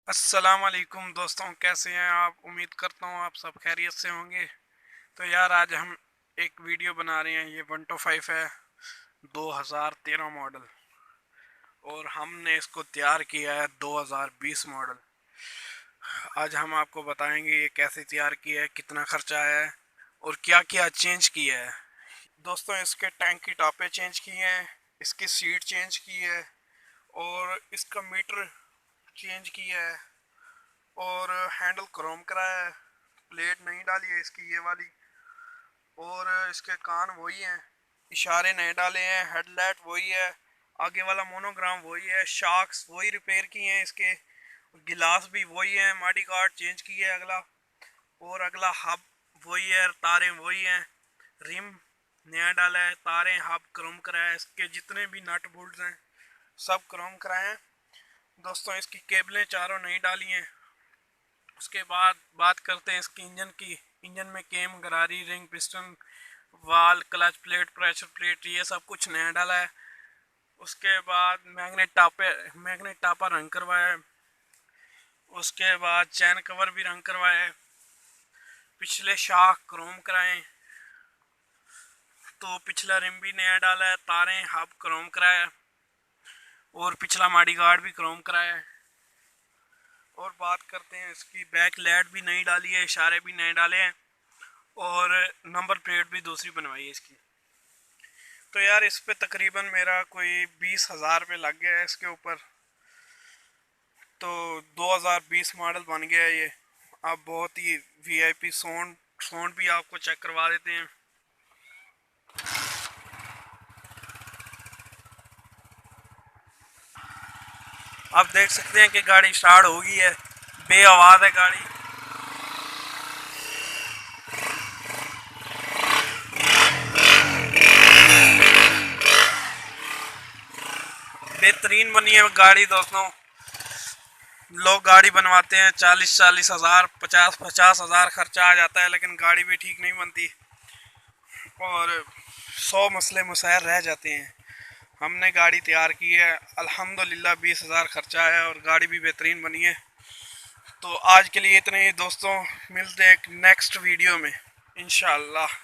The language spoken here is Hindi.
अस्सलाम वालेकुम दोस्तों, कैसे हैं आप। उम्मीद करता हूँ आप सब खैरियत से होंगे। तो यार आज हम एक वीडियो बना रहे हैं। ये 125 है, 2013 मॉडल, और हमने इसको तैयार किया है 2020 मॉडल। आज हम आपको बताएंगे ये कैसे तैयार किया है, कितना खर्चा है और क्या क्या चेंज किया है। दोस्तों, इसके टैंक की टॉपें चेंज की हैं, इसकी सीट चेंज की है और इसका मीटर चेंज किया है और हैंडल क्रोम कराया है। प्लेट नहीं डाली है इसकी, ये वाली। और इसके कान वही हैं, इशारे नहीं डाले हैं। हेडलाइट वही है, आगे वाला मोनोग्राम वही है, शॉक्स वही रिपेयर किए हैं इसके, गिलास भी वही है, मॉडी गार्ड चेंज किया है अगला। और अगला हब वही है, तारें वही हैं, रिम नया डाला है, तारें हब क्रोम कराया है। इसके जितने भी नट बोल्ट हैं सब क्रोम कराए हैं। दोस्तों, इसकी केबलें चारों नहीं डाली हैं। उसके बाद बात करते हैं इसकी इंजन की। इंजन में केम, गरारी, रिंग, पिस्टन, वाल, क्लच प्लेट, प्रेशर प्लेट, ये सब कुछ नया डाला है। उसके बाद मैग्नेट टापा रंग करवाया है। उसके बाद चैन कवर भी रंग करवाया है। पिछले शाख क्रोम कराए, तो पिछला रिम भी नया डाला है, तारें हब क्रोम कराया है और पिछला मॉडी गार्ड भी क्रोम कराया है। और बात करते हैं इसकी बैक लाइट भी नई डाली है, इशारे भी नए डाले हैं और नंबर प्लेट भी दूसरी बनवाई है इसकी। तो यार इस पे तकरीबन मेरा कोई 20,000 रुपये लग गया है इसके ऊपर। तो 2020 मॉडल बन गया है ये। अब बहुत ही वीआईपी साउंड साउंड भी आपको चेक करवा देते हैं। आप देख सकते हैं कि गाड़ी स्टार्ट हो गई है, बेआवाज़ है गाड़ी। बेहतरीन बनी है गाड़ी दोस्तों। लोग गाड़ी बनवाते हैं 40,000 50,000 खर्चा आ जाता है, लेकिन गाड़ी भी ठीक नहीं बनती और 100 मसले मसाइल रह जाते हैं। हमने गाड़ी तैयार की है, अल्हम्दुलिल्लाह 20,000 खर्चा है और गाड़ी भी बेहतरीन बनी है। तो आज के लिए इतने ही दोस्तों, मिलते हैं एक नेक्स्ट वीडियो में इंशाअल्लाह।